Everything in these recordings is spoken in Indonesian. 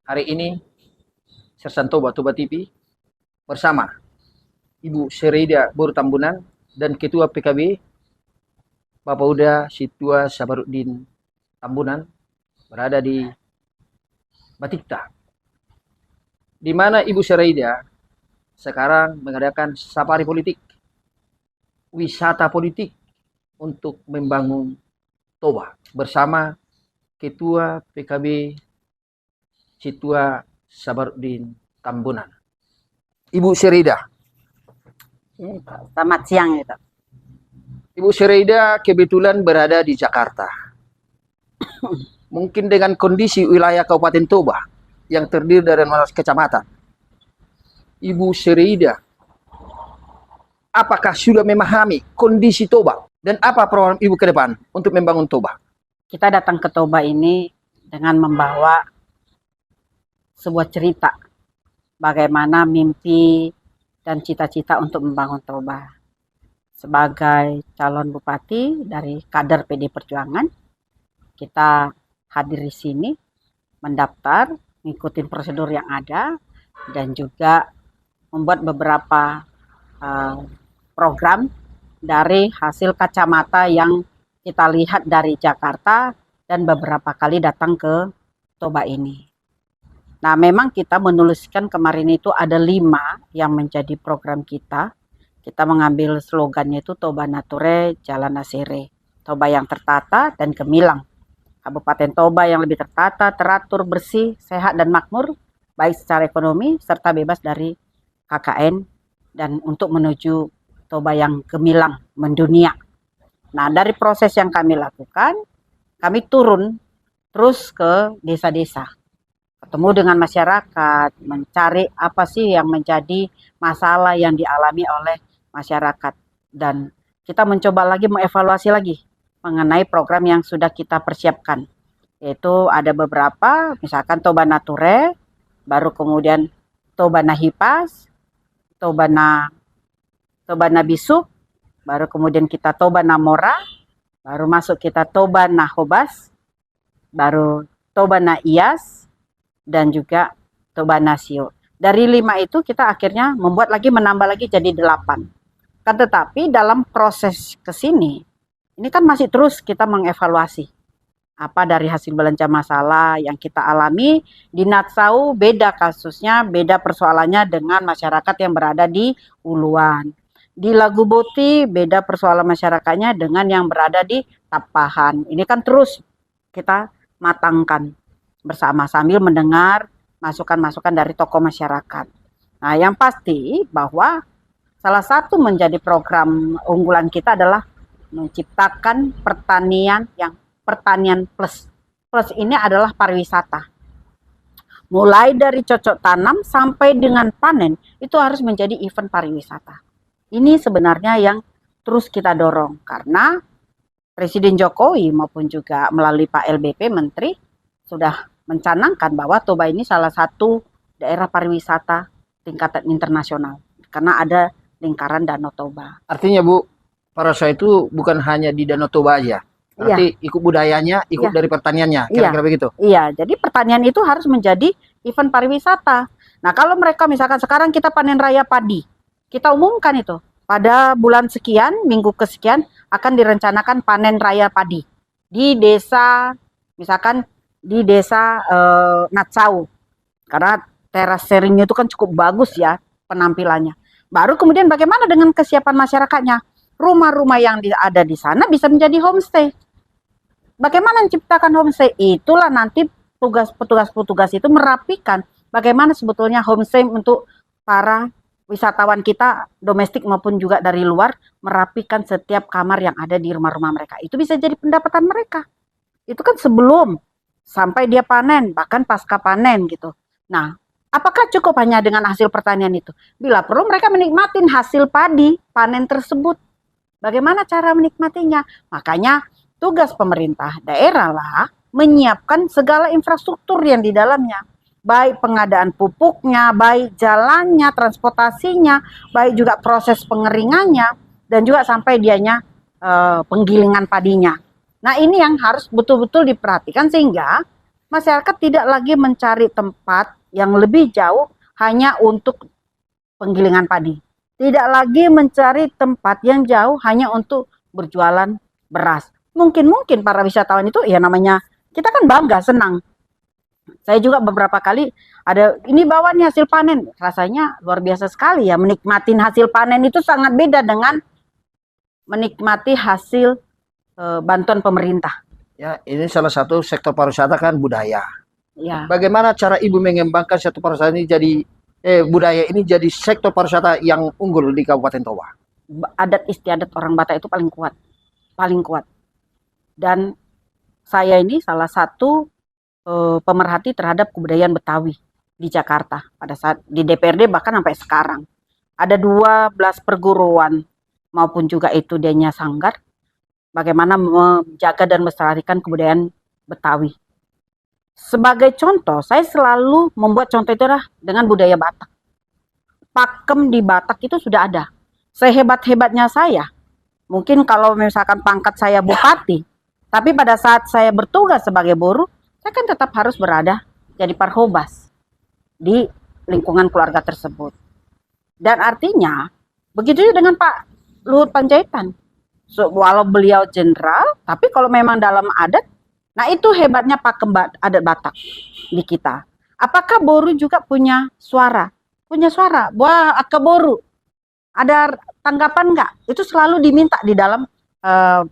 Hari ini Sersan Toba TV bersama Ibu Syreida Boru Tambunan dan Ketua PKB Bapak Uda Situa Sabarudin Tambunan berada di Batikta, di mana Ibu Syreida sekarang mengadakan safari politik, wisata politik untuk membangun Toba bersama Ketua PKB Situa Sabarudin Tambunan. Ibu Syreida. Selamat siang itu. Ibu Syreida kebetulan berada di Jakarta. Mungkin dengan kondisi wilayah Kabupaten Toba yang terdiri dari 16 kecamatan. Ibu Syreida, apakah sudah memahami kondisi Toba dan apa program Ibu ke depan untuk membangun Toba? Kita datang ke Toba ini dengan membawa sebuah cerita bagaimana mimpi dan cita-cita untuk membangun Toba. Sebagai calon bupati dari kader PD Perjuangan, kita hadir di sini, mendaftar, mengikuti prosedur yang ada, dan juga membuat beberapa program dari hasil kacamata yang kita lihat dari Jakarta dan beberapa kali datang ke Toba ini. Nah, memang kita menuliskan kemarin itu ada 5 yang menjadi program kita. Kita mengambil slogannya itu Toba Nature, Jalan Asere. Toba yang tertata dan gemilang. Kabupaten Toba yang lebih tertata, teratur, bersih, sehat dan makmur, baik secara ekonomi serta bebas dari KKN, dan untuk menuju Toba yang gemilang, mendunia. Nah, dari proses yang kami lakukan, kami turun terus ke desa-desa. Ketemu dengan masyarakat, mencari apa sih yang menjadi masalah yang dialami oleh masyarakat. Dan kita mencoba lagi mengevaluasi lagi mengenai program yang sudah kita persiapkan. Yaitu ada beberapa, misalkan Toba Nature, baru kemudian Toba Nahipas, Toba Nabisuk, baru kemudian kita Toba Namora, baru masuk kita Toba Nahobas, baru Toba Naiyas, dan juga Toba Nasio. Dari 5 itu kita akhirnya membuat lagi, menambah lagi jadi 8. Kan tetapi dalam proses kesini, ini kan masih terus kita mengevaluasi. Apa dari hasil belanja masalah yang kita alami di Natsau, beda kasusnya, beda persoalannya dengan masyarakat yang berada di Uluan. Di Laguboti beda persoalan masyarakatnya dengan yang berada di Tapahan. Ini kan terus kita matangkan bersama sambil mendengar masukan-masukan dari tokoh masyarakat. Nah, yang pasti bahwa salah satu menjadi program unggulan kita adalah menciptakan pertanian yang pertanian plus. Plus ini adalah pariwisata. Mulai dari cocok tanam sampai dengan panen itu harus menjadi event pariwisata. Ini sebenarnya yang terus kita dorong karena Presiden Jokowi maupun juga melalui Pak LBP Menteri sudah mencanangkan bahwa Toba ini salah satu daerah pariwisata tingkatan internasional karena ada lingkaran Danau Toba. Artinya Bu, pariwisata itu bukan hanya di Danau Toba aja. Nanti ikut budayanya, ikut dari pertaniannya, kira-kira begitu. Iya, jadi pertanian itu harus menjadi event pariwisata. Nah, kalau mereka misalkan sekarang kita panen raya padi, kita umumkan itu pada bulan sekian, minggu kesekian akan direncanakan panen raya padi di desa, misalkan di desa Natsau, karena teras sharingnya itu kan cukup bagus ya penampilannya. Baru kemudian bagaimana dengan kesiapan masyarakatnya? Rumah-rumah yang ada di sana bisa menjadi homestay. Bagaimana menciptakan homestay? Itulah nanti tugas petugas-petugas itu merapikan bagaimana sebetulnya homestay untuk para wisatawan kita domestik maupun juga dari luar, merapikan setiap kamar yang ada di rumah-rumah mereka. Itu bisa jadi pendapatan mereka. Itu kan sebelum sampai dia panen, bahkan pasca panen gitu. Nah, apakah cukup hanya dengan hasil pertanian itu? Bila perlu mereka menikmatin hasil padi panen tersebut. Bagaimana cara menikmatinya? Makanya tugas pemerintah daerah lah menyiapkan segala infrastruktur yang di dalamnya. Baik pengadaan pupuknya, baik jalannya, transportasinya, baik juga proses pengeringannya, dan juga sampai dianya penggilingan padinya. Nah, ini yang harus betul-betul diperhatikan sehingga masyarakat tidak lagi mencari tempat yang lebih jauh hanya untuk penggilingan padi. Tidak lagi mencari tempat yang jauh hanya untuk berjualan beras. Mungkin para wisatawan itu ya namanya kita kan bangga, senang. Saya juga beberapa kali ada ini bawa nih hasil panen, rasanya luar biasa sekali ya, menikmati hasil panen itu sangat beda dengan menikmati hasil bantuan pemerintah. Ya, ini salah satu sektor pariwisata kan budaya. Ya. Bagaimana cara Ibu mengembangkan sektor pariwisata ini jadi budaya ini jadi sektor pariwisata yang unggul di Kabupaten Toba? Adat istiadat orang Batak itu paling kuat, paling kuat. Dan saya ini salah satu pemerhati terhadap kebudayaan Betawi di Jakarta pada saat di DPRD, bahkan sampai sekarang. Ada 12 perguruan maupun juga itu dianya sanggar bagaimana menjaga dan melestarikan kebudayaan Betawi. Sebagai contoh, saya selalu membuat contoh itu adalah dengan budaya Batak. Pakem di Batak itu sudah ada. Sehebat-hebatnya saya, mungkin kalau misalkan pangkat saya bupati, tapi pada saat saya bertugas sebagai buruh, saya kan tetap harus berada jadi parhobas di lingkungan keluarga tersebut. Dan artinya, begitu juga dengan Pak Luhut Panjaitan. So, walau beliau jenderal, tapi kalau memang dalam adat, nah itu hebatnya pakem adat Batak di kita. Apakah Boru juga punya suara? Punya suara. Wah, ke Boru. Ada tanggapan nggak? Itu selalu diminta di dalam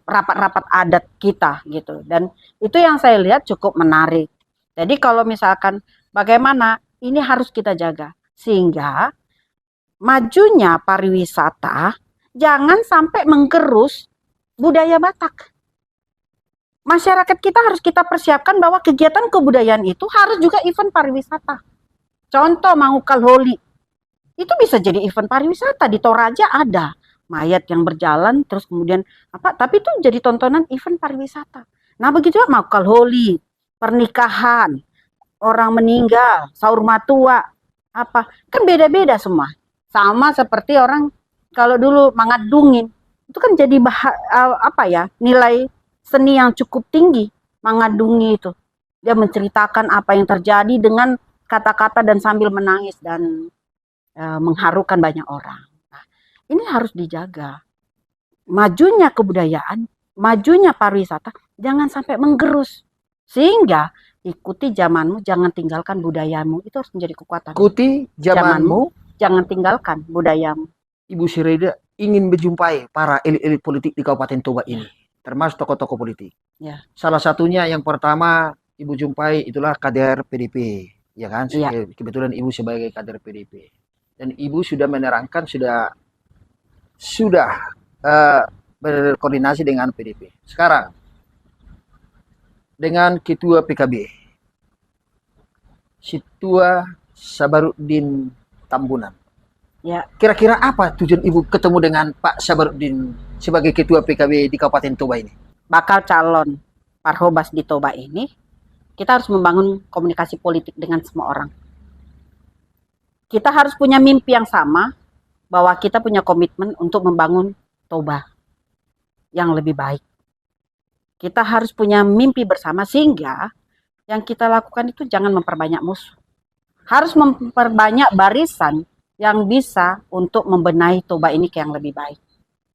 rapat-rapat adat kita gitu. Dan itu yang saya lihat cukup menarik. Jadi kalau misalkan bagaimana ini harus kita jaga sehingga majunya pariwisata jangan sampai menggerus budaya Batak. Masyarakat kita harus kita persiapkan bahwa kegiatan kebudayaan itu harus juga event pariwisata. Contoh Mangukal Holi. Itu bisa jadi event pariwisata. Di Toraja ada mayat yang berjalan terus kemudian apa? Tapi itu jadi tontonan event pariwisata. Nah, begitu juga Mangukal Holi, pernikahan, orang meninggal, sahur matua, apa? Kan beda-beda semua. Sama seperti orang kalau dulu mangadungin, itu kan jadi nilai seni yang cukup tinggi mangadungi itu. Dia menceritakan apa yang terjadi dengan kata-kata dan sambil menangis dan mengharukan banyak orang. Nah, ini harus dijaga. Majunya kebudayaan, majunya pariwisata, jangan sampai menggerus. Sehingga ikuti zamanmu, jangan tinggalkan budayamu. Itu harus menjadi kekuatan. Ikuti zamanmu, jangan tinggalkan budayamu. Ibu Syreida ingin menjumpai para elit-elit politik di Kabupaten Toba ini, termasuk tokoh-tokoh politik. Ya. Salah satunya yang pertama Ibu jumpai itulah kader PDP, ya kan? Ya. Kebetulan Ibu sebagai kader PDP. Dan Ibu sudah menerangkan, sudah berkoordinasi dengan PDP. Sekarang dengan Ketua PKB, Situa Sabaruddin Tambunan. Ya. Kira-kira apa tujuan Ibu ketemu dengan Pak Sabaruddin sebagai Ketua PKB di Kabupaten Toba ini? Bakal calon parhobas di Toba ini, kita harus membangun komunikasi politik dengan semua orang. Kita harus punya mimpi yang sama, bahwa kita punya komitmen untuk membangun Toba yang lebih baik. Kita harus punya mimpi bersama sehingga yang kita lakukan itu jangan memperbanyak musuh. Harus memperbanyak barisan yang bisa untuk membenahi Toba ini ke yang lebih baik.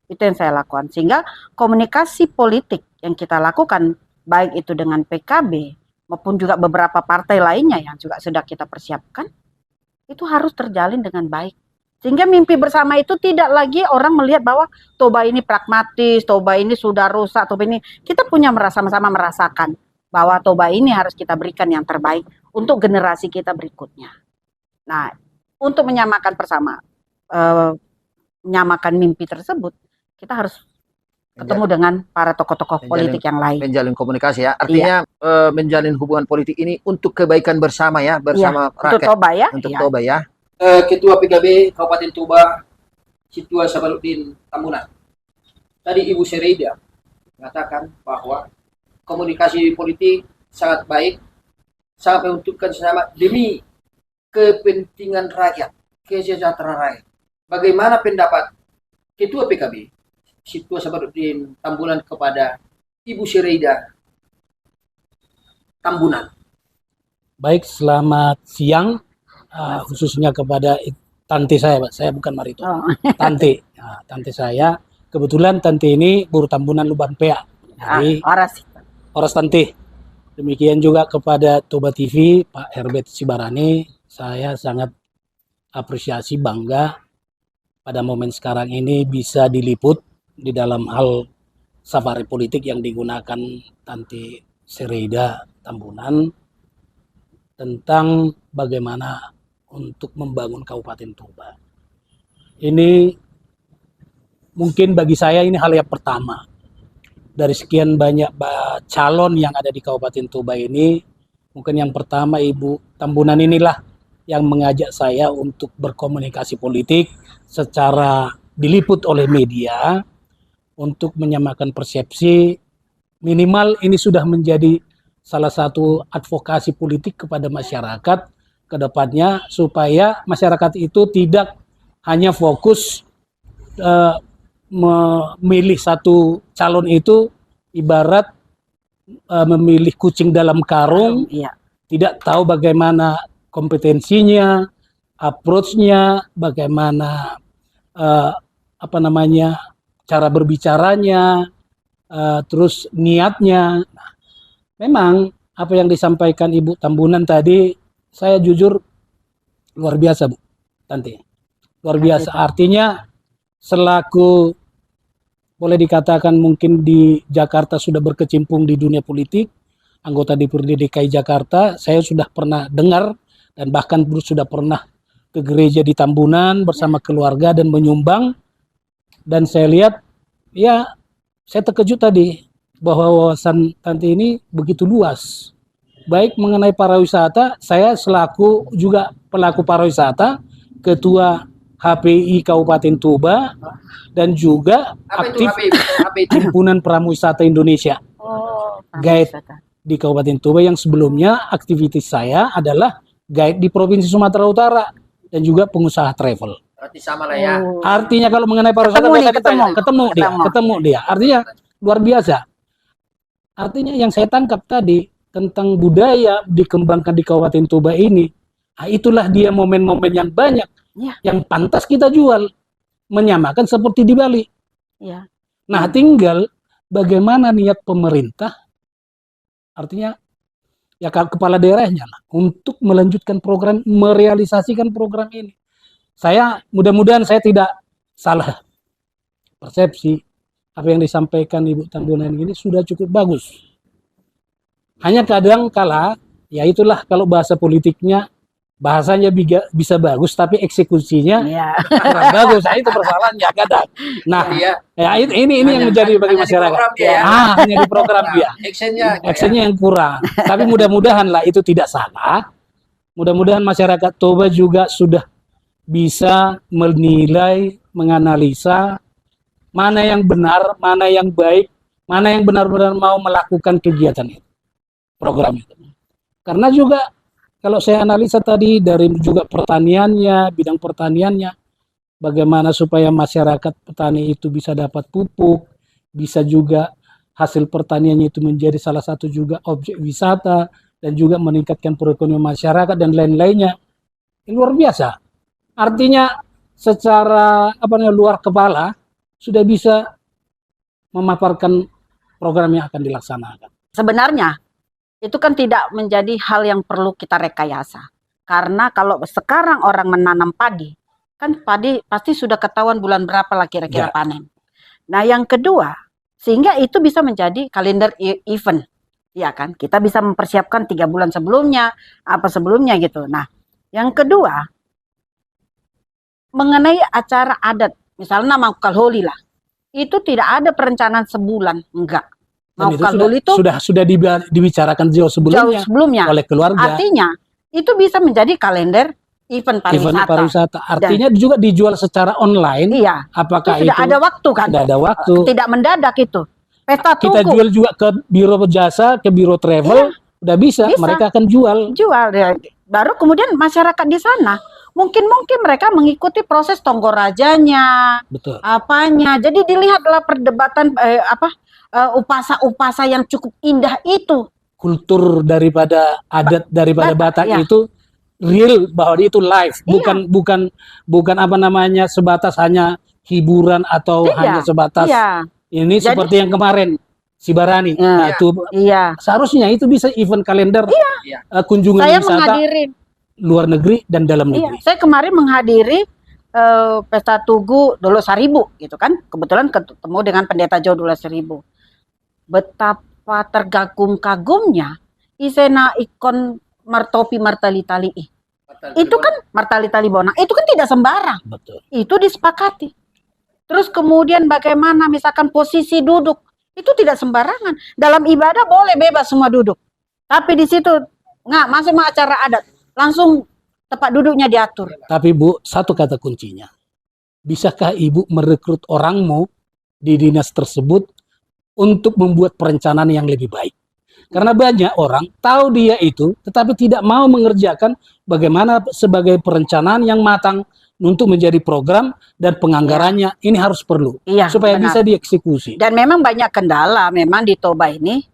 Itu yang saya lakukan. Sehingga komunikasi politik yang kita lakukan, baik itu dengan PKB, maupun juga beberapa partai lainnya yang juga sudah kita persiapkan, itu harus terjalin dengan baik. Sehingga mimpi bersama itu tidak lagi orang melihat bahwa Toba ini pragmatis, Toba ini sudah rusak, Toba ini... Kita punya sama-sama merasakan bahwa Toba ini harus kita berikan yang terbaik untuk generasi kita berikutnya. Nah, untuk menyamakan menyamakan mimpi tersebut, kita harus ketemu dengan para tokoh-tokoh politik yang lain. Menjalin komunikasi ya, artinya menjalin hubungan politik ini untuk kebaikan bersama ya, bersama rakyat. Untuk Toba ya. Untuk Toba ya. Ketua PKB Kabupaten Toba, Situa Sabaruddin Tambunan. Tadi Ibu Syreida mengatakan bahwa komunikasi politik sangat baik, sangat menentukan sama demi kepentingan rakyat, kesejahteraan rakyat. Bagaimana pendapat Ketua PKB Situa Sabaruddin Tambunan kepada Ibu Syreida Tambunan? Baik, selamat siang, khususnya kepada tante saya, Pak. Saya bukan Marito. Oh. Tante. Nah, tante saya, kebetulan tante ini Buru Tambunan Lubang Pea. Jadi, Oras tante. Demikian juga kepada Toba TV, Pak Herbert Sibarani. Saya sangat apresiasi, bangga pada momen sekarang ini bisa diliput di dalam hal safari politik yang digunakan Tante Sereida Tambunan tentang bagaimana untuk membangun Kabupaten Toba. Ini mungkin bagi saya ini hal yang pertama. Dari sekian banyak calon yang ada di Kabupaten Toba ini, mungkin yang pertama Ibu Tambunan inilah yang mengajak saya untuk berkomunikasi politik secara diliput oleh media untuk menyamakan persepsi. Minimal ini sudah menjadi salah satu advokasi politik kepada masyarakat ke depannya, supaya masyarakat itu tidak hanya fokus memilih satu calon itu ibarat memilih kucing dalam karung, tidak tahu bagaimana kompetensinya, approach-nya, bagaimana cara berbicaranya, terus niatnya. Memang apa yang disampaikan Ibu Tambunan tadi, saya jujur luar biasa, Bu Tante. Luar biasa. Artinya selaku boleh dikatakan mungkin di Jakarta sudah berkecimpung di dunia politik, anggota DPRD DKI Jakarta, saya sudah pernah dengar dan bahkan sudah pernah ke gereja di Tambunan bersama keluarga dan menyumbang. Dan saya lihat, ya saya terkejut tadi bahwa wawasan Tante ini begitu luas. Baik mengenai pariwisata, saya selaku juga pelaku pariwisata, ketua HPI Kabupaten Toba, dan juga aktif Himpunan Pramuwisata Indonesia. Guide di Kabupaten Toba, yang sebelumnya aktivitas saya adalah guide di Provinsi Sumatera Utara dan juga pengusaha travel. Berarti sama lah ya. Artinya kalau mengenai pariwisata ketemu dia. Artinya luar biasa. Artinya yang saya tangkap tadi tentang budaya dikembangkan di Kabupaten Toba ini, itulah dia momen-momen yang banyak yang pantas kita jual, menyamakan seperti di Bali. Nah, tinggal bagaimana niat pemerintah, artinya ya kepala daerahnya lah, untuk melanjutkan program, merealisasikan program ini. Saya mudah-mudahan saya tidak salah persepsi. Apa yang disampaikan Ibu Tambunan ini sudah cukup bagus. Hanya kadang kala, ya itulah kalau bahasa politiknya, bahasanya bisa bagus, tapi eksekusinya kurang bagus. Nah, itu persoalannya kadang. Nah, ya ini yang menjadi bagi masyarakat. Hanya di program dia. Actionnya yang kurang. Tapi mudah-mudahan lah itu tidak salah. Mudah-mudahan masyarakat Toba juga sudah bisa menilai, menganalisa mana yang benar, mana yang baik, mana yang benar-benar mau melakukan kegiatan itu, program itu. Karena juga kalau saya analisa tadi dari juga pertaniannya, bidang pertaniannya, bagaimana supaya masyarakat petani itu bisa dapat pupuk, bisa juga hasil pertaniannya itu menjadi salah satu juga objek wisata, dan juga meningkatkan perekonomian masyarakat dan lain-lainnya. Ini luar biasa. Artinya secara luar kepala sudah bisa memaparkan program yang akan dilaksanakan. Sebenarnya itu kan tidak menjadi hal yang perlu kita rekayasa. Karena kalau sekarang orang menanam padi, kan padi pasti sudah ketahuan bulan berapa lah kira-kira panen. Nah, yang kedua, sehingga itu bisa menjadi kalender event. Ya kan, kita bisa mempersiapkan 3 bulan sebelumnya, apa sebelumnya gitu. Nah, yang kedua, mengenai acara adat, misalnya Maukal Holi lah, itu tidak ada perencanaan sebulan, enggak. Maukal Holi itu sudah dibicarakan jauh sebelumnya oleh keluarga. Artinya itu bisa menjadi kalender event pariwisata. Artinya juga dijual secara online. Iya. Apakah itu tidak ada waktu kan? Tidak ada waktu. Tidak mendadak itu. Pesta kita tuku. Jual juga ke biro jasa, ke biro travel, udah bisa. Mereka akan jual. Ya. Baru kemudian masyarakat di sana mungkin mereka mengikuti proses Tonggorajanya, apanya. Jadi dilihatlah perdebatan upasa-upasa yang cukup indah itu. kultur daripada adat daripada Batak ya. itu real, bahwa itu live, Iya. bukan apa namanya sebatas hanya hiburan atau Tidak. hanya sebatas Iya. ini. Jadi- seperti yang kemarin si Barani. Ya. Nah, itu Iya. seharusnya itu bisa event kalender Iya. kunjungan Saya wisata menghadiri. luar negeri dan dalam Iya. negeri. Saya kemarin menghadiri pesta Tugu Dolo Seribu gitu kan. Kebetulan ketemu dengan Pendeta Jo Dolo Seribu. Betapa tergagum-kagumnya isena ikon martopi martali-tali. Itu kan martali-tali bonang. Itu kan tidak sembarang. Betul. Itu disepakati. Terus kemudian bagaimana misalkan posisi duduk. Itu tidak sembarangan. Dalam ibadah boleh bebas semua duduk. Tapi di situ nggak masuk acara adat. Langsung tempat duduknya diatur. Tapi Bu, satu kata kuncinya. Bisakah Ibu merekrut orangmu di dinas tersebut untuk membuat perencanaan yang lebih baik? Karena banyak orang tahu dia itu, tetapi tidak mau mengerjakan bagaimana sebagai perencanaan yang matang untuk menjadi program dan penganggarannya. Ini harus perlu Iya, supaya benar. bisa dieksekusi. Dan memang banyak kendala memang di Toba ini.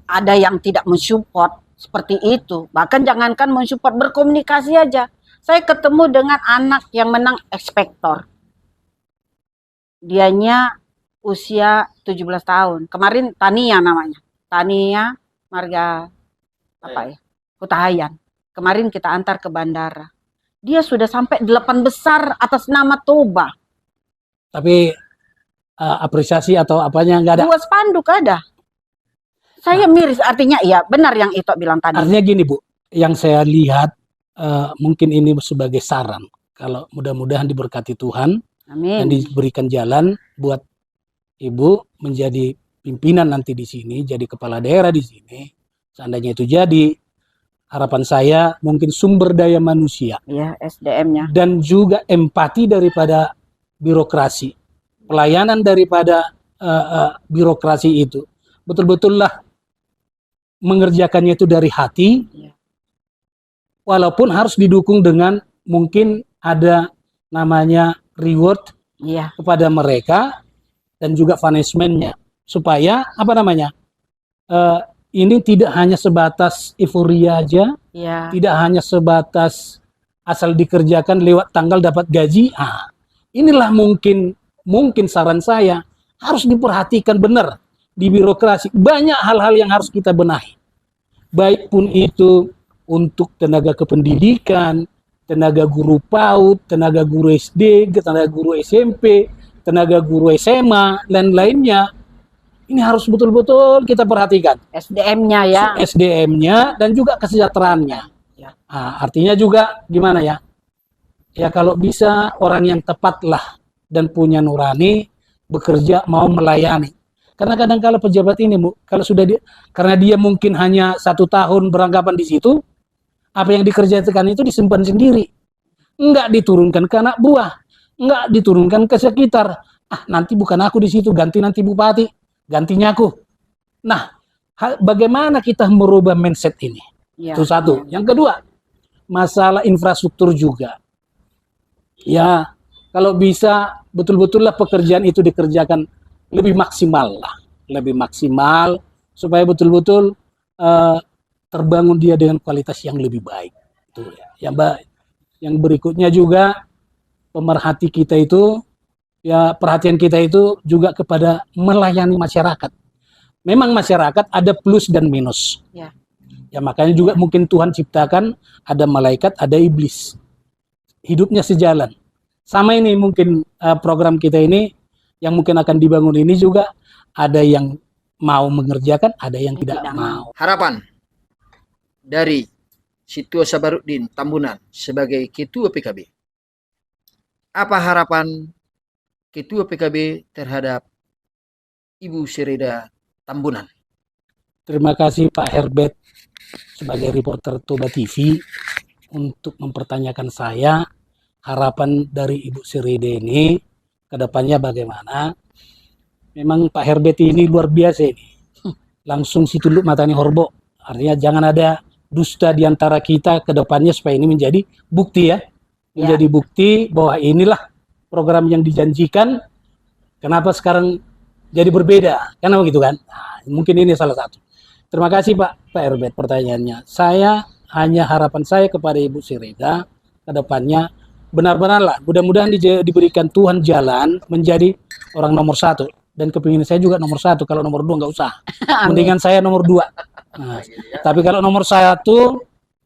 Ada yang tidak mensupport seperti itu. Bahkan jangankan mensupport, berkomunikasi aja. Saya ketemu dengan anak yang menang ekspektor. Dianya usia 17 tahun. Kemarin Tania namanya. Tania Marga apa ya? Kutahayan. Kemarin kita antar ke bandara. Dia sudah sampai 8 besar atas nama Toba. Tapi apresiasi atau apanya nggak ada. 2 spanduk ada. Saya miris, artinya iya benar yang Ito bilang tadi. Artinya gini Bu, yang saya lihat mungkin ini sebagai saran. Kalau mudah-mudahan diberkati Tuhan dan Amin. diberikan jalan buat Ibu menjadi pimpinan nanti di sini, jadi kepala daerah di sini. Seandainya itu jadi, harapan saya mungkin sumber daya manusia Iya, SDM-nya. dan juga empati daripada birokrasi, pelayanan daripada birokrasi itu betul-betullah mengerjakannya itu dari hati, Iya. walaupun harus didukung dengan mungkin ada namanya reward Iya, kepada mereka dan juga punishment-nya, supaya apa namanya ini tidak hanya sebatas euforia aja, iya. tidak hanya sebatas asal dikerjakan lewat tanggal dapat gaji. Inilah mungkin saran saya harus diperhatikan benar di birokrasi. Banyak hal-hal yang harus kita benahi. Baik pun itu untuk tenaga kependidikan, tenaga guru PAUD, tenaga guru SD, tenaga guru SMP, tenaga guru SMA, dan lainnya. Ini harus betul-betul kita perhatikan. SDM-nya ya. SDM-nya dan juga kesejahteraannya. Ya. Artinya juga gimana ya? Ya kalau bisa orang yang tepatlah dan punya nurani, bekerja mau melayani. Karena kadang-kala pejabat ini, kalau sudah karena dia mungkin hanya 1 tahun beranggapan di situ, apa yang dikerjakan itu disimpan sendiri, enggak diturunkan ke anak buah, enggak diturunkan ke sekitar. Nanti bukan aku di situ, ganti nanti bupati, gantinya aku. Nah, bagaimana kita merubah mindset ini? Ya. Itu satu. Yang kedua, masalah infrastruktur juga. Ya, kalau bisa betul-betullah pekerjaan itu dikerjakan lebih maksimal lah, lebih maksimal supaya betul-betul terbangun dia dengan kualitas yang lebih baik. Itu ya. Yang berikutnya juga pemerhati kita itu, ya perhatian kita itu juga kepada melayani masyarakat. Memang masyarakat ada plus dan minus. Ya. Ya makanya juga mungkin Tuhan ciptakan ada malaikat, ada iblis. Hidupnya sejalan. Sama ini mungkin program kita ini yang mungkin akan dibangun ini juga ada yang mau mengerjakan, ada yang tidak mau. Harapan dari Situa Sabarudin Tambunan sebagai Ketua PKB. Apa harapan Ketua PKB terhadap Ibu Sereda Tambunan? Terima kasih Pak Herbert sebagai reporter Toba TV untuk mempertanyakan saya harapan dari Ibu Sereda ini kedepannya bagaimana. Memang Pak Herbert ini luar biasa ini. Langsung si tunduk matanya horbo. Artinya jangan ada dusta di antara kita ke depannya supaya ini menjadi bukti ya. Menjadi bukti bahwa inilah program yang dijanjikan. Kenapa sekarang jadi berbeda? Karena begitu kan? mungkin ini salah satu. Terima kasih Pak Herbert pertanyaannya. Harapan saya kepada Ibu Sirida ke depannya benar-benarlah mudah-mudahan diberikan Tuhan jalan menjadi orang nomor 1, dan kepingin saya juga nomor 1, kalau nomor 2 nggak usah. Mendingan saya nomor 2. Nah, tapi kalau nomor 1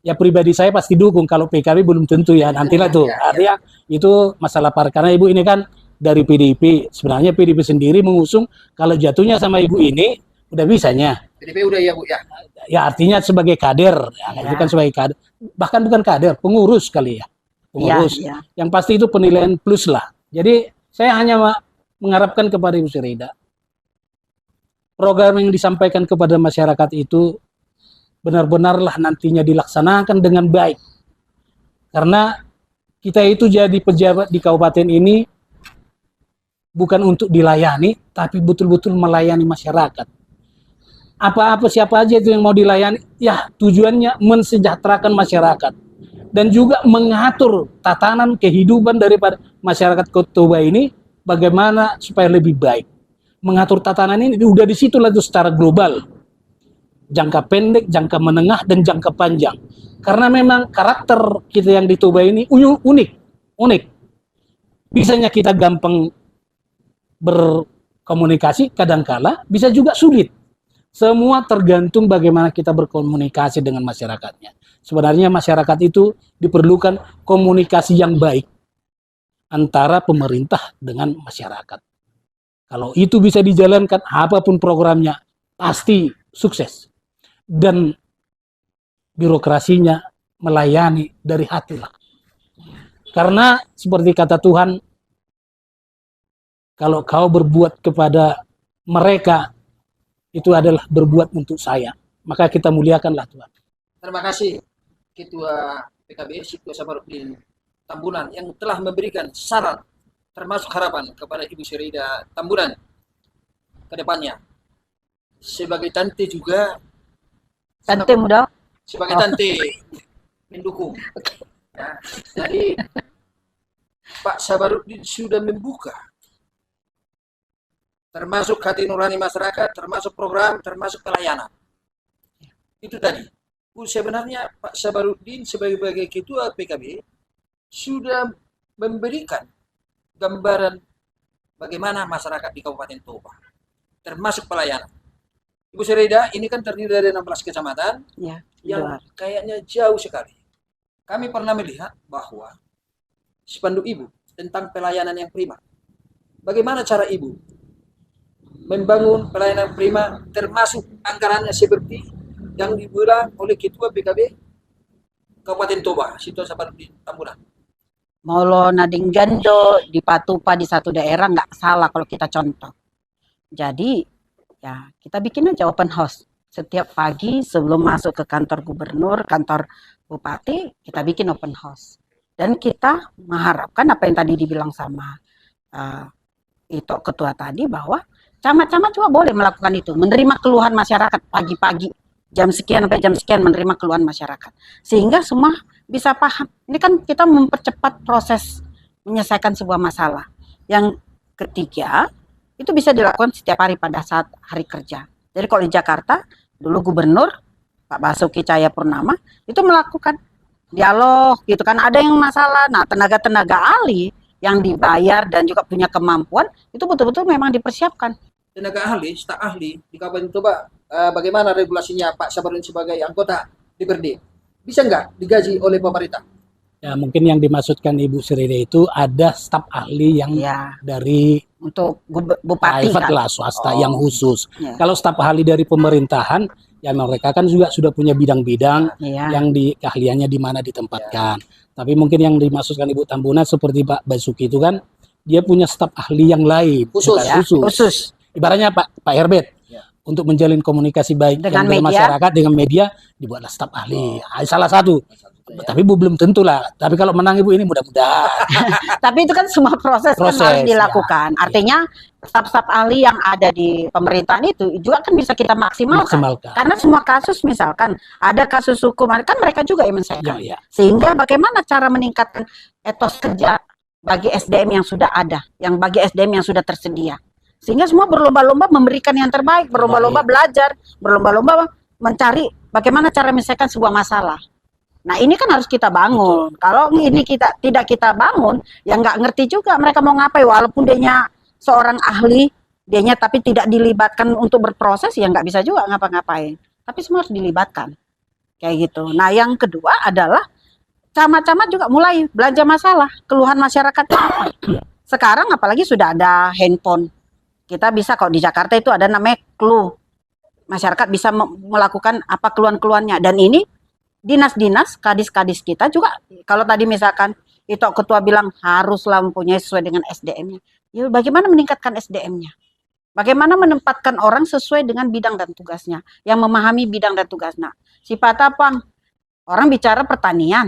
ya pribadi saya pasti dukung, kalau PKB belum tentu ya, nantilah tuh. Artinya itu masalah karena Ibu ini kan dari PDIP. Sebenarnya PDIP sendiri mengusung kalau jatuhnya sama Ibu ini udah bisanya. PDIP udah ya Bu ya. Ya artinya sebagai kader, itu kan sebagai kader. Bahkan bukan kader, pengurus kali ya. Pengurus. Yang pasti itu penilaian plus lah. Jadi saya hanya mengharapkan kepada Ibu Sirida, program yang disampaikan kepada masyarakat itu benar-benarlah nantinya dilaksanakan dengan baik. Karena kita itu jadi pejabat di kabupaten ini bukan untuk dilayani, tapi betul-betul melayani masyarakat. Apa-apa siapa aja itu yang mau dilayani, ya tujuannya mensejahterakan masyarakat. Dan juga mengatur tatanan kehidupan daripada masyarakat Kota Toba ini bagaimana supaya lebih baik. Mengatur tatanan ini udah di situ lah tuh secara global. Jangka pendek, jangka menengah, dan jangka panjang. Karena memang karakter kita yang di Toba ini unik. Bisanya kita gampang berkomunikasi, kadangkala bisa juga sulit. Semua tergantung bagaimana kita berkomunikasi dengan masyarakatnya. Sebenarnya masyarakat itu diperlukan komunikasi yang baik antara pemerintah dengan masyarakat. Kalau itu bisa dijalankan, apapun programnya pasti sukses. Dan birokrasinya melayani dari hati lah. Karena seperti kata Tuhan, kalau kau berbuat kepada mereka, itu adalah berbuat untuk saya. Maka kita muliakanlah Tuhan. Terima kasih Ketua PKB Sitwa Sabarudin Tambunan yang telah memberikan saran termasuk harapan kepada Ibu Sirida Tambunan ke depannya. Sebagai tante juga, Tante muda. sebagai tante mendukung. Ya, jadi Pak Sabarudin sudah membuka termasuk hati nurani masyarakat, termasuk program, termasuk pelayanan. Itu tadi. Sebenarnya Pak Sabarudin sebagai ketua PKB sudah memberikan gambaran bagaimana masyarakat di Kabupaten Toba, termasuk pelayanan. Ibu Sirida, ini kan terdiri dari 16 kecamatan yang kayaknya jauh sekali. Kami pernah melihat bahwa spanduk Ibu tentang pelayanan yang prima. Bagaimana cara Ibu membangun pelayanan prima termasuk anggarannya seperti yang dibuat oleh Ketua PKB Kabupaten Toba, Sitwa Sabarudin Tambunan. Molo nading gando di patupa di satu daerah nggak salah kalau kita contoh. Jadi ya kita bikin aja open house setiap pagi sebelum masuk ke kantor gubernur, kantor bupati, kita bikin open house. Dan kita mengharapkan apa yang tadi dibilang sama itu ketua tadi bahwa camat-camat juga boleh melakukan itu, menerima keluhan masyarakat pagi-pagi jam sekian sampai jam sekian, menerima keluhan masyarakat sehingga semua bisa paham. Ini kan kita mempercepat proses menyelesaikan sebuah masalah. Yang ketiga, itu bisa dilakukan setiap hari pada saat hari kerja. Jadi kalau di Jakarta, dulu gubernur Pak Basuki Cahayapurnama itu melakukan dialog gitu kan, ada yang masalah. Nah, tenaga-tenaga ahli yang dibayar dan juga punya kemampuan itu betul-betul memang dipersiapkan. Tenaga ahli, staf ahli di Kabupaten Toba, bagaimana regulasinya Pak Sabarudin sebagai anggota DPRD? Bisa nggak digaji oleh pemerintah? Ya mungkin yang dimaksudkan Ibu Sirida itu ada staf ahli yang dari untuk bupati private kan? lah, swasta yang khusus. Ya. Kalau staf ahli dari pemerintahan, ya mereka kan juga sudah punya bidang-bidang yang keahliannya di mana ditempatkan. Tapi mungkin yang dimaksudkan Ibu Tambunan seperti Pak Basuki itu kan dia punya staf ahli yang lain khusus. Ibaratnya Pak Herbert untuk menjalin komunikasi baik dengan masyarakat dengan media dibuatlah staf ahli. Salah satu. Tapi Bu belum tentu lah. Tapi kalau menang Ibu ini mudah-mudahan. Tapi itu kan semua proses kan harus dilakukan. Artinya staf-staf ahli yang ada di pemerintahan itu juga kan bisa kita maksimalkan. Karena semua kasus misalkan ada kasus hukum kan mereka juga yang menyelesaikan. Sehingga bagaimana cara meningkatkan etos kerja bagi SDM yang sudah ada, yang bagi SDM yang sudah tersedia. Sehingga semua berlomba-lomba memberikan yang terbaik, berlomba-lomba belajar, berlomba-lomba mencari bagaimana cara menyelesaikan sebuah masalah. Nah ini kan harus kita bangun. Kalau ini kita tidak kita bangun, ya nggak ngerti juga mereka mau ngapain. Walaupun dianya seorang ahli, dianya tapi tidak dilibatkan untuk berproses, ya nggak bisa juga ngapa-ngapain. Tapi semua harus dilibatkan, kayak gitu. Nah yang kedua adalah camat-camat juga mulai belanja masalah, keluhan masyarakat. Sekarang apalagi sudah ada handphone. Kita bisa kok di Jakarta itu ada namanya clue. Masyarakat bisa melakukan apa keluhan-keluhannya. Dan ini dinas-dinas, kadis-kadis kita juga, kalau tadi misalkan itu ketua bilang haruslah mempunyai sesuai dengan SDM-nya. Ya, bagaimana meningkatkan SDM-nya? Bagaimana menempatkan orang sesuai dengan bidang dan tugasnya, yang memahami bidang dan tugasnya. Sifat apa? Orang bicara pertanian,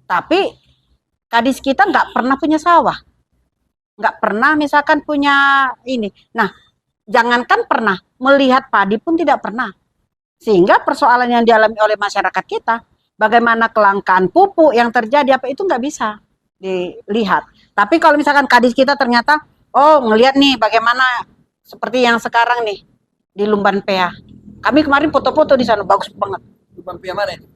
tapi kadis kita nggak pernah punya sawah. Nggak pernah misalkan punya ini. Nah, jangankan pernah, melihat padi pun tidak pernah. Sehingga persoalan yang dialami oleh masyarakat kita, bagaimana kelangkaan pupuk yang terjadi, apa itu nggak bisa dilihat. Tapi kalau misalkan kadis kita ternyata, oh ngelihat nih bagaimana seperti yang sekarang nih, di Lumban Pea. Kami kemarin foto-foto di sana, bagus banget. Lumban Pea mana itu?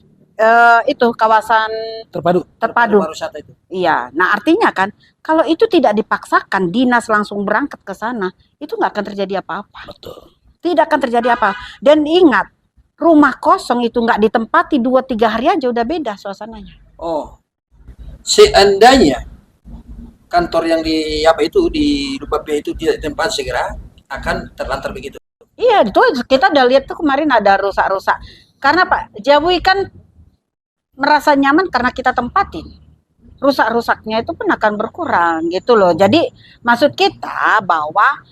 Itu kawasan terpadu. Pariwisata itu. Iya, nah artinya kan kalau itu tidak dipaksakan dinas langsung berangkat ke sana, itu nggak akan terjadi apa-apa. Betul. Tidak akan terjadi apa. Dan ingat, rumah kosong itu nggak ditempati 2-3 hari aja udah beda suasananya. Oh, seandainya kantor yang di apa itu di Lubapia itu tidak tempat segera akan terlantar begitu. Iya, itu kita udah lihat tuh kemarin ada rusak-rusak. Karena Pak Jabui kan merasa nyaman karena kita tempatin. Rusak-rusaknya itu pun akan berkurang gitu loh. Jadi maksud kita bahwa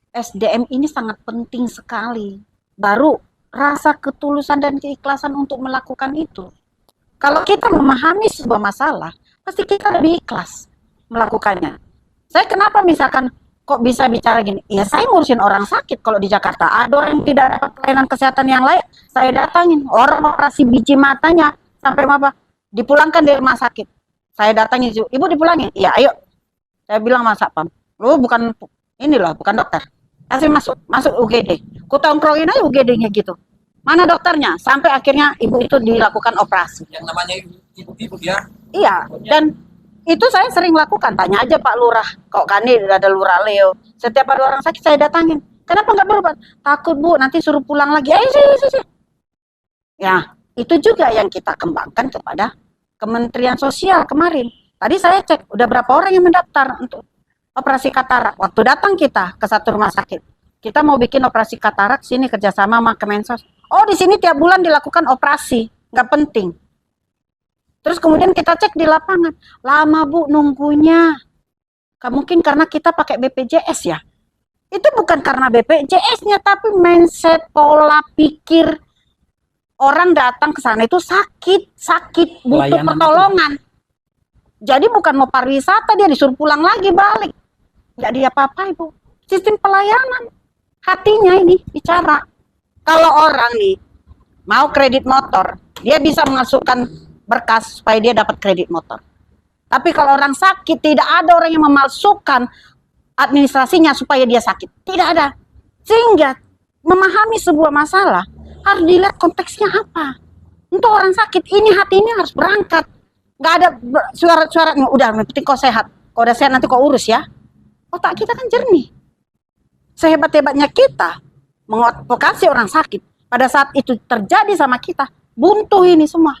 SDM ini sangat penting sekali. Baru rasa ketulusan dan keikhlasan untuk melakukan itu. Kalau kita memahami sebuah masalah, pasti kita lebih ikhlas melakukannya. Saya kenapa misalkan kok bisa bicara gini? Ya saya ngurusin orang sakit kalau di Jakarta. Ada orang yang tidak dapat pelayanan kesehatan yang layak, saya datangin. Orang operasi biji matanya sampai apa? Dipulangkan dari rumah sakit. Saya datangin, ibu dipulangin. Iya, ayo. Saya bilang sama Satpam, lu bukan ini loh, bukan dokter. Kasih masuk UGD. Kutongkrongin aja UGD-nya gitu. Mana dokternya? Sampai akhirnya ibu itu dilakukan operasi. Yang namanya ibu-ibu ya. Iya, dan itu saya sering lakukan. Tanya aja Pak Lurah. Kok kan ini ada Lurah Leo. Setiap ada orang sakit saya datangin. Kenapa nggak berobat? Takut Bu, nanti suruh pulang lagi. Ayo sih. Ya, itu juga yang kita kembangkan kepada Kementerian Sosial kemarin. Tadi saya cek, udah berapa orang yang mendaftar untuk operasi katarak. Waktu datang kita ke satu rumah sakit, kita mau bikin operasi katarak, sini kerjasama sama Kemensos. Oh, di sini tiap bulan dilakukan operasi, nggak penting. Terus kemudian kita cek di lapangan, lama Bu nunggunya. Mungkin karena kita pakai BPJS ya. Itu bukan karena BPJS-nya, tapi mindset, pola pikir orang datang ke sana itu sakit, butuh pertolongan. Jadi bukan mau pariwisata, dia disuruh pulang lagi balik. Nggak diapa-apain Bu. Sistem pelayanan. Hatinya ini bicara. Kalau orang nih mau kredit motor, dia bisa memasukkan berkas supaya dia dapat kredit motor. Tapi kalau orang sakit, tidak ada orang yang memalsukan administrasinya supaya dia sakit. Tidak ada. Sehingga memahami sebuah masalah harus dilihat konteksnya apa. Untuk orang sakit, ini hati ini harus berangkat. Nggak ada suara-suaranya, udah yang penting kau sehat. Kau udah sehat nanti kau urus ya. Otak kita kan jernih. Sehebat-hebatnya kita mengadvokasi orang sakit, pada saat itu terjadi sama kita, buntu ini semua.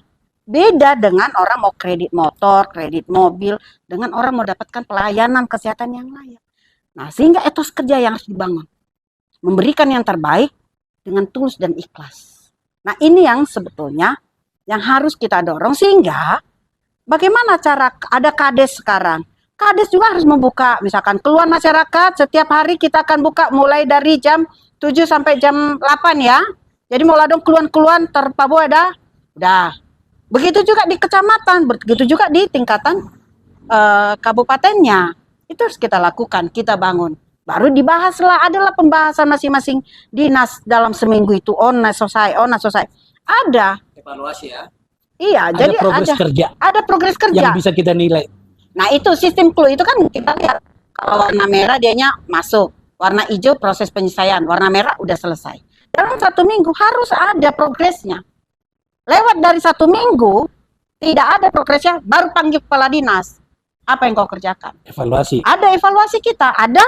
Beda dengan orang mau kredit motor, kredit mobil, dengan orang mau dapatkan pelayanan kesehatan yang layak. Nah, sehingga etos kerja yang harus dibangun. Memberikan yang terbaik dengan tulus dan ikhlas. Nah, ini yang sebetulnya yang harus kita dorong, sehingga bagaimana cara, ada kades sekarang. Kades juga harus membuka, misalkan keluhan masyarakat, setiap hari kita akan buka mulai dari jam 7 sampai jam 8 ya. Jadi mulai dong keluhan-keluhan terpabu ada, udah. Begitu juga di kecamatan, begitu juga di tingkatan kabupatennya. Itu harus kita lakukan, kita bangun. Baru dibahaslah, adalah pembahasan masing-masing dinas dalam seminggu itu. Ona selesai. Ada. Evaluasi ya. Iya, Ada jadi progres kerja ada progres kerja. yang bisa kita nilai. Nah itu sistem clue itu kan kita lihat. Kalau warna merah dianya masuk. Warna hijau proses penyelesaian, warna merah udah selesai. Dalam 1 minggu harus ada progresnya. Lewat dari 1 minggu, tidak ada progresnya, baru panggil kepala dinas. Apa yang kau kerjakan? Evaluasi. Ada evaluasi kita, ada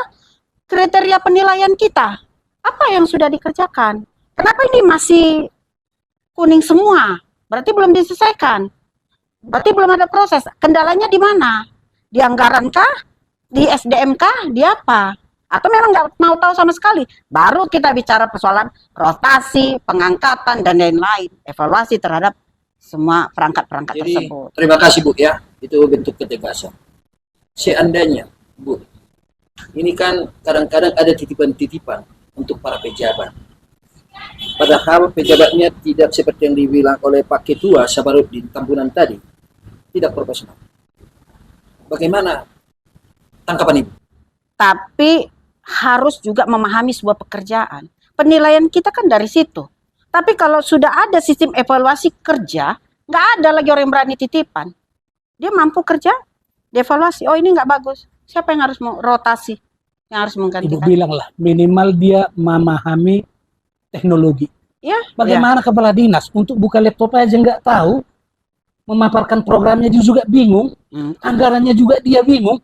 kriteria penilaian kita. Apa yang sudah dikerjakan? Kenapa ini masih kuning semua? Berarti belum diselesaikan. Berarti belum ada proses. Kendalanya di mana? Di anggaran kah? Di SDM kah? Di apa? Atau memang nggak mau tahu sama sekali? Baru kita bicara persoalan rotasi, pengangkatan, dan lain-lain. Evaluasi terhadap semua perangkat-perangkat Jadi, tersebut. terima kasih Bu ya, itu bentuk ketegasan. Seandainya Bu, ini kan kadang-kadang ada titipan-titipan untuk para pejabat. Padahal pejabatnya tidak seperti yang dibilang oleh Pak Ketua Sabarudin Tambunan tadi, tidak profesional. Bagaimana tangkapan Ibu? Tapi harus juga memahami sebuah pekerjaan. Penilaian kita kan dari situ. Tapi kalau sudah ada sistem evaluasi kerja, nggak ada lagi orang yang berani titipan. Dia mampu kerja, dievaluasi. Oh ini nggak bagus. Siapa yang harus mau rotasi? Yang harus Ibu menggantikan? bilang lah, minimal dia memahami teknologi. Ya, Bagaimana kepala dinas untuk buka laptop aja nggak tahu, memaparkan programnya dia juga bingung, anggarannya juga dia bingung.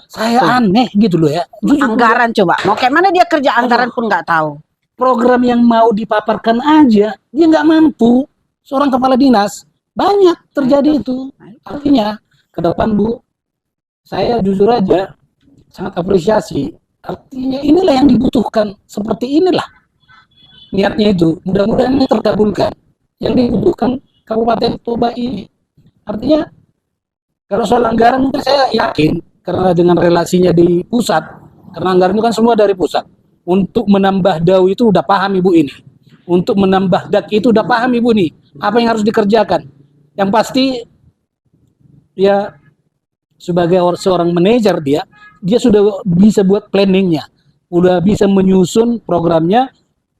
Saya aneh gitu loh ya. Jujur, anggaran coba. Mau kayak mana dia kerja anggaran pun nggak tahu. program yang mau dipaparkan aja dia nggak mampu. Seorang kepala dinas banyak terjadi itu. Artinya ke depan Bu, saya jujur aja sangat apresiasi. Artinya inilah yang dibutuhkan, seperti inilah niatnya itu. Mudah-mudahan ini terkabulkan. Yang dibutuhkan Kabupaten Toba ini. Artinya kalau soal anggaran mungkin saya yakin karena dengan relasinya di pusat, karena anggaran itu kan semua dari pusat. Untuk menambah DAU itu udah paham Ibu ini. Untuk menambah DAK itu udah paham Ibu nih. Apa yang harus dikerjakan. Yang pasti ya sebagai seorang manajer dia sudah bisa buat planningnya. Udah bisa menyusun programnya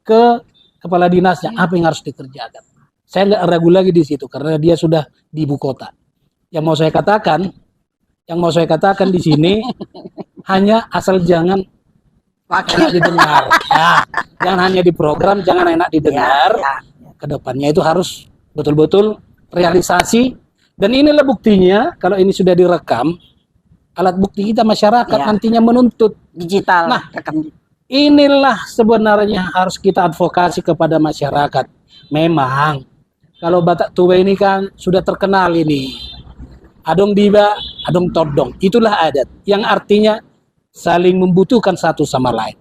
ke kepala dinasnya. Apa yang harus dikerjakan. Saya nggak ragu lagi di situ karena dia sudah di ibu kota. Yang mau saya katakan di sini hanya asal jangan enak didengar. Ya, jangan hanya di program, jangan enak didengar. Kedepannya itu harus betul-betul realisasi. Dan inilah buktinya, kalau ini sudah direkam, alat bukti kita masyarakat nantinya menuntut. Digital. Nah, inilah sebenarnya harus kita advokasi kepada masyarakat. Memang, kalau Batak Toba ini kan sudah terkenal ini. Adong diba, adong todong. Itulah adat yang artinya saling membutuhkan satu sama lain.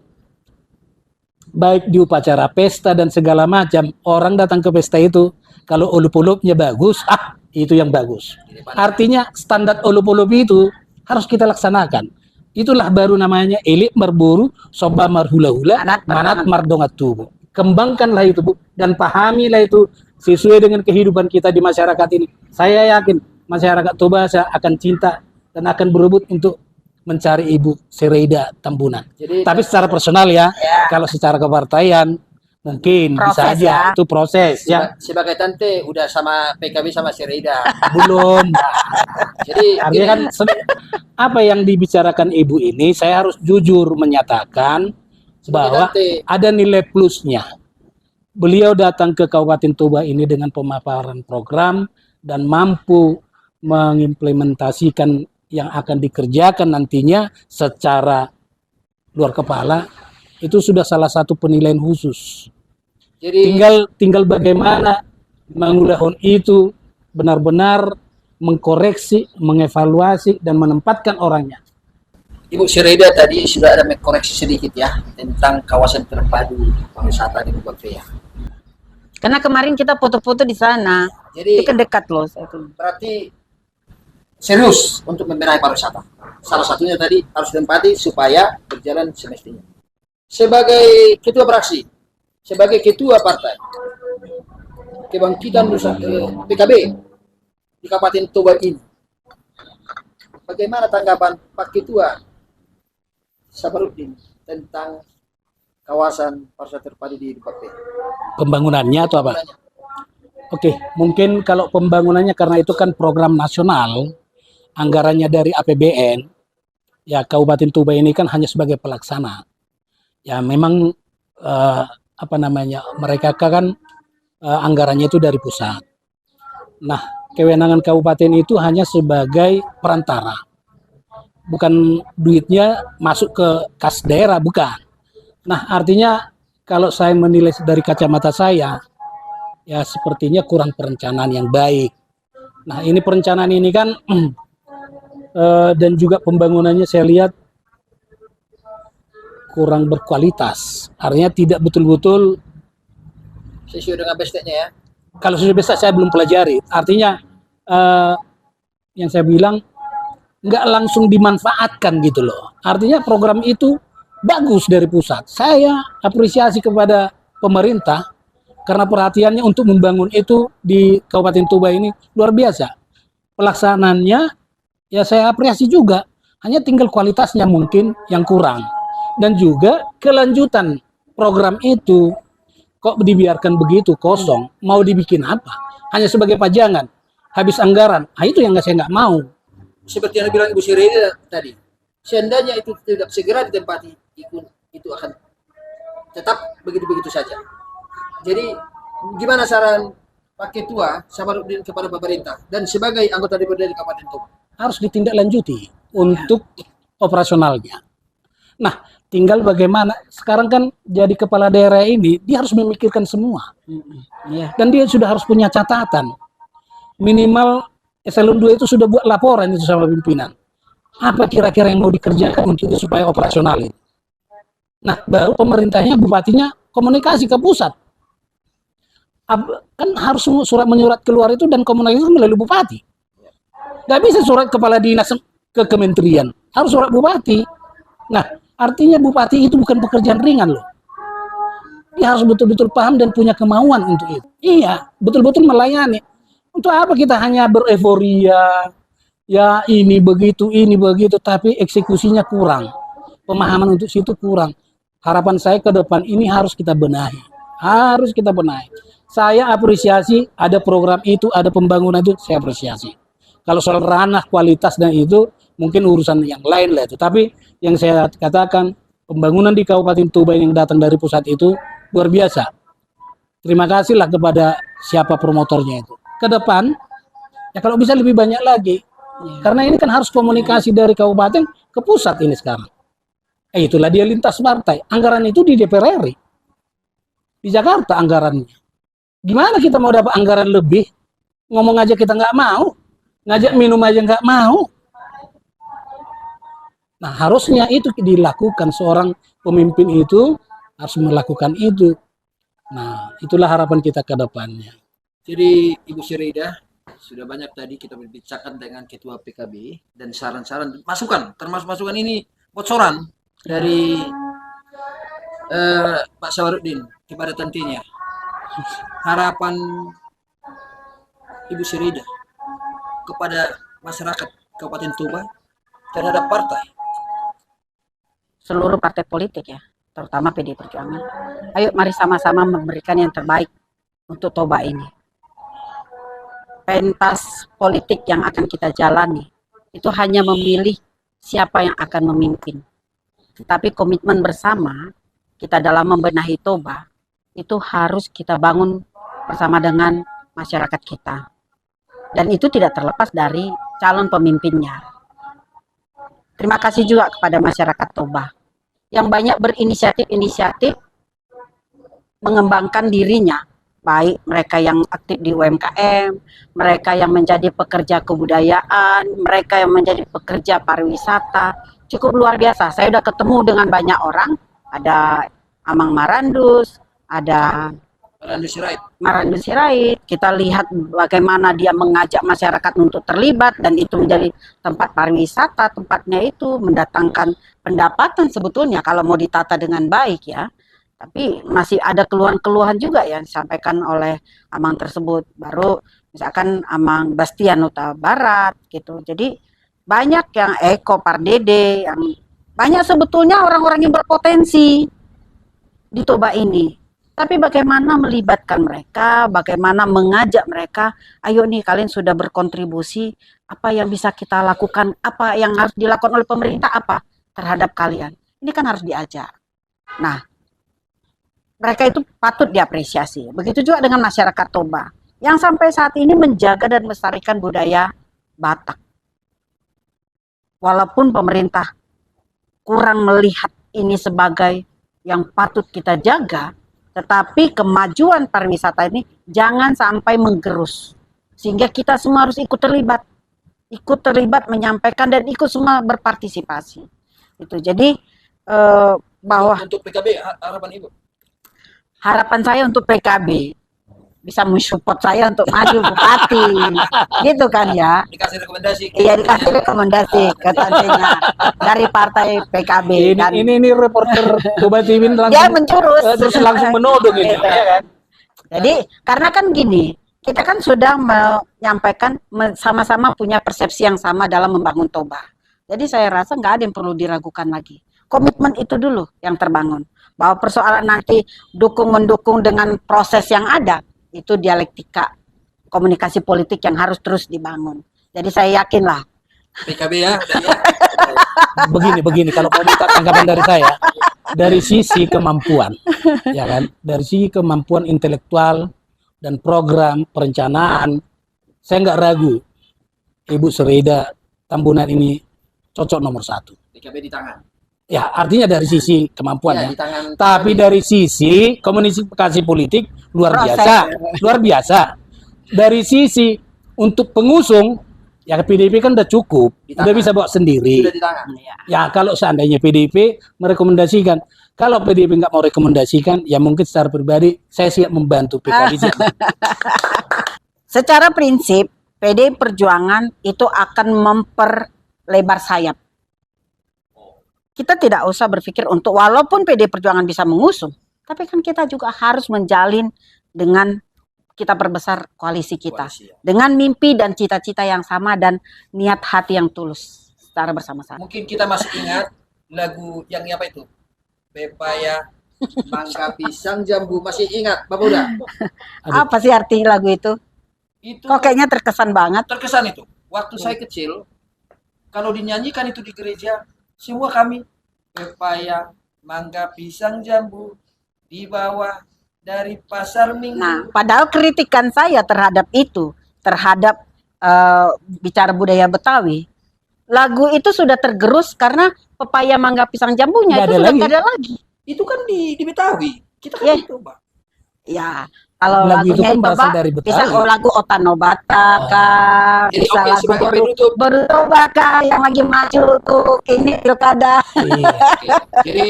Baik di upacara pesta dan segala macam, orang datang ke pesta itu, kalau ulup-ulupnya bagus, itu yang bagus. Artinya standar ulup-ulup itu harus kita laksanakan. Itulah baru namanya elit berburu, soba marhula-hula, manat mardongat tubuh. Kembangkanlah itu Bu, dan pahamilah itu sesuai dengan kehidupan kita di masyarakat ini. Saya yakin masyarakat Toba akan cinta dan akan berebut untuk mencari Ibu Sereida Tambunan. Jadi, tapi secara personal ya, kalau secara kepartaian mungkin bisa aja itu proses ya. Sebagai tante udah sama PKB sama Sereida. Belum. Jadi artinya kan apa yang dibicarakan Ibu ini saya harus jujur menyatakan bahwa ada nilai plusnya. Beliau datang ke Kabupaten Toba ini dengan pemaparan program dan mampu mengimplementasikan yang akan dikerjakan nantinya secara luar kepala, itu sudah salah satu penilaian khusus. Jadi tinggal bagaimana mengulahkan itu benar-benar mengkoreksi, mengevaluasi dan menempatkan orangnya. Ibu Sereida tadi sudah ada mengkoreksi sedikit ya tentang kawasan terpadu pariwisata di Bupati ya. Karena kemarin kita foto-foto di sana. Jadi dekat loh. Berarti serius untuk membenahi pariwisata. Salah satunya tadi harus ditempati supaya berjalan semestinya. Sebagai ketua fraksi, sebagai ketua partai Kebangkitan PKB di Kabupaten Toba ini, bagaimana tanggapan Pak Ketua Sabarudin tentang kawasan pariwisata terpadu di Bupati? Pembangunannya atau apa? Oke, mungkin kalau pembangunannya karena itu kan program nasional, anggarannya dari APBN, ya Kabupaten Toba ini kan hanya sebagai pelaksana. ya memang apa namanya, mereka kan anggarannya itu dari pusat. Nah, kewenangan kabupaten itu hanya sebagai perantara, bukan duitnya masuk ke kas daerah, bukan. Nah, artinya kalau saya menilai dari kacamata saya, ya sepertinya kurang perencanaan yang baik. Nah, ini perencanaan ini kan dan juga pembangunannya saya lihat kurang berkualitas. Artinya tidak betul-betul Sesuai dengan besteknya ya. kalau sudah besar saya belum pelajari. Artinya yang saya bilang nggak langsung dimanfaatkan gitu loh. Artinya program itu bagus dari pusat. Saya apresiasi kepada pemerintah karena perhatiannya untuk membangun itu di Kabupaten Toba ini luar biasa. Pelaksanaannya ya saya apresiasi juga. Hanya tinggal kualitasnya mungkin yang kurang. Dan juga kelanjutan program itu kok dibiarkan begitu kosong, mau dibikin apa? Hanya sebagai pajangan, habis anggaran. Nah, itu yang saya nggak mau. Seperti yang bilang Ibu Sirida tadi, seandainya itu tidak segera ditempati, itu akan tetap begitu-begitu saja. Jadi gimana saran Pak Ketua Sabarudin kepada pemerintah dan sebagai anggota DPRD Kabupaten Toba? Harus ditindaklanjuti untuk operasionalnya. Nah, tinggal bagaimana sekarang kan jadi kepala daerah ini dia harus memikirkan semua. Dan dia sudah harus punya catatan. Minimal eselon 2 itu sudah buat laporan itu sama pimpinan. Apa kira-kira yang mau dikerjakan untuk itu supaya operasional ini. Nah, baru pemerintahnya, bupatinya komunikasi ke pusat. Kan harus surat menyurat keluar itu dan komunikasi melalui bupati. Gak bisa surat kepala dinas ke kementerian, harus surat bupati. Nah, artinya bupati itu bukan pekerjaan ringan loh. Dia harus betul-betul paham dan punya kemauan untuk itu. Iya, betul-betul melayani. Untuk apa kita hanya bereforia, ya ini begitu, tapi eksekusinya kurang. Pemahaman untuk situ kurang. Harapan saya ke depan ini harus kita benahi. Harus kita benahi. Saya apresiasi ada program itu, ada pembangunan itu, saya apresiasi. Kalau soal ranah kualitas dan itu mungkin urusan yang lain lah itu. Tapi yang saya katakan pembangunan di Kabupaten Toba yang datang dari pusat itu luar biasa. Terima kasihlah kepada siapa promotornya itu. Ke depan ya kalau bisa lebih banyak lagi. Karena ini kan harus komunikasi dari kabupaten ke pusat ini sekarang. Itulah dia lintas partai. Anggaran itu di DPR RI. Di Jakarta anggarannya. Gimana kita mau dapat anggaran lebih? Ngomong aja kita nggak mau. Ngajak minum aja nggak mau. Nah, harusnya itu dilakukan. Seorang pemimpin itu harus melakukan itu. Nah, itulah harapan kita ke depannya. Jadi Ibu Sirida, sudah banyak tadi kita berbincangkan dengan Ketua PKB dan saran-saran, masukan, termasuk masukan ini bocoran dari Pak Sabarudin kepada tantinya. Harapan Ibu Sirida kepada masyarakat Kabupaten Toba terhadap partai. Seluruh partai politik ya, terutama PDI Perjuangan. Ayo mari sama-sama memberikan yang terbaik untuk Toba ini. Pentas politik yang akan kita jalani itu hanya memilih siapa yang akan memimpin. Tapi komitmen bersama kita dalam membenahi Toba itu harus kita bangun bersama dengan masyarakat kita. Dan itu tidak terlepas dari calon pemimpinnya. Terima kasih juga kepada masyarakat Toba yang banyak berinisiatif mengembangkan dirinya, baik mereka yang aktif di UMKM, mereka yang menjadi pekerja kebudayaan, mereka yang menjadi pekerja pariwisata. Cukup luar biasa. Saya sudah ketemu dengan banyak orang, ada Amang Marandus, ada Marandus Sirait. Kita lihat bagaimana dia mengajak masyarakat untuk terlibat dan itu menjadi tempat pariwisata. Tempatnya itu mendatangkan pendapatan sebetulnya kalau mau ditata dengan baik ya. Tapi masih ada keluhan-keluhan juga yang disampaikan oleh Amang tersebut. Baru misalkan Amang Bastian Huta Barat gitu. Jadi banyak yang Eko Pardede, yang banyak sebetulnya orang-orang yang berpotensi di Toba ini. Tapi bagaimana melibatkan mereka, bagaimana mengajak mereka, ayo nih kalian sudah berkontribusi, apa yang bisa kita lakukan, apa yang harus dilakukan oleh pemerintah apa terhadap kalian. Ini kan harus diajar. Nah, mereka itu patut diapresiasi. Begitu juga dengan masyarakat Toba yang sampai saat ini menjaga dan melestarikan budaya Batak. Walaupun pemerintah kurang melihat ini sebagai yang patut kita jaga, tetapi kemajuan pariwisata ini jangan sampai menggerus. Sehingga kita semua harus ikut terlibat menyampaikan dan ikut semua berpartisipasi. Itu. Jadi bahwa untuk PKB harapan Ibu. harapan saya untuk PKB bisa mensupport saya untuk maju bupati, gitu kan ya? Dikasih rekomendasi. Iya, dikasih rekomendasi ke tantenya dari partai PKB. Dan Ini reporter Toba TV dia langsung menjurus, terus langsung menodong ini, Gitu. ya kan? Jadi karena kan gini, kita kan sudah menyampaikan sama-sama punya persepsi yang sama dalam membangun Toba. Jadi saya rasa nggak ada yang perlu diragukan lagi. Komitmen itu dulu yang terbangun. Bahwa persoalan nanti dukung-mendukung dengan proses yang ada, itu dialektika komunikasi politik yang harus terus dibangun. Jadi saya yakinlah. PKB ya. Begini, kalau mau minta tanggapan dari saya, dari sisi kemampuan, ya kan, dari sisi kemampuan intelektual dan program perencanaan, saya nggak ragu, Ibu Sereida Tambunan ini cocok nomor 1. PKB di tangan. Ya, artinya dari sisi kemampuan Ya, ya. di tangan. Tapi dari sisi komunikasi politik luar Proses. biasa. Dari sisi untuk pengusung, ya PDIP kan udah cukup, Di udah tangan. bisa bawa sendiri. Sudah di tangan. Ya kalau seandainya PDIP merekomendasikan, kalau PDIP nggak mau rekomendasikan, ya mungkin secara pribadi saya siap membantu PKB. Secara prinsip, PDI Perjuangan itu akan memperlebar sayap. Kita tidak usah berpikir untuk walaupun PDI Perjuangan bisa mengusung, tapi kan kita juga harus menjalin dengan kita perbesar koalisi kita. Koalisi, ya. Dengan mimpi dan cita-cita yang sama dan niat hati yang tulus secara bersama-sama. Mungkin kita masih ingat lagu yang apa itu? Pepaya, mangga, pisang, jambu. Masih ingat, Bapak udah? Apa sih arti lagu itu? Itu Kok kayaknya terkesan banget. terkesan itu. Waktu saya kecil, kalau dinyanyikan itu di gereja, semua kami pepaya, mangga, pisang, jambu dibawa dari pasar Minggu. Nah, padahal kritikan saya terhadap itu, terhadap bicara budaya Betawi, lagu itu sudah tergerus karena pepaya, mangga, pisang, jambunya Nggak itu ada sudah lagi. nggak ada lagi. Itu kan di Betawi. Kita kan Yeah. di Toba. Ya, kalau Lagu itu lagunya kan itu berasal Pak, dari bisa Betawi. lagu Otanobata kah, Jadi bisa oke, lagu sebagai penutup. Bertoba kah yang lagi maju tuh ini pilkada. Iya. Oke. Jadi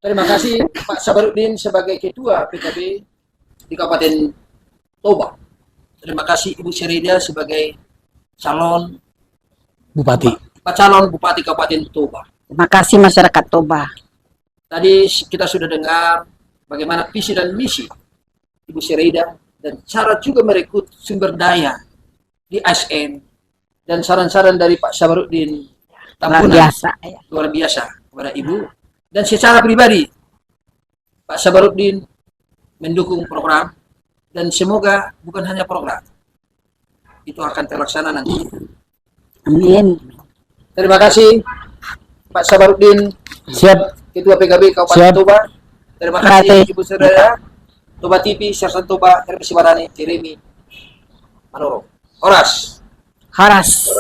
terima kasih Pak Sabarudin sebagai Ketua PKB di Kabupaten Toba. Terima kasih Ibu Sereida sebagai calon Bupati Kabupaten Toba. Terima kasih masyarakat Toba. Tadi kita sudah dengar bagaimana visi dan misi Ibu Sereida dan cara juga merekrut sumber daya di ASN dan saran-saran dari Pak Sabarudin Luar Tambunan. biasa ya. Luar biasa kepada Ibu. Dan secara pribadi, Pak Sabarudin mendukung program dan semoga bukan hanya program, itu akan terlaksana nanti. Amin. Terima kasih Pak Sabarudin, Siap. Ketua PKB Kabupaten Siap. Toba. Terima Terima kasih kasih. Ibu Saudara, Toba TV, Sersan Toba, Hermes Barani, Jeremy Manoro. Horas. Horas.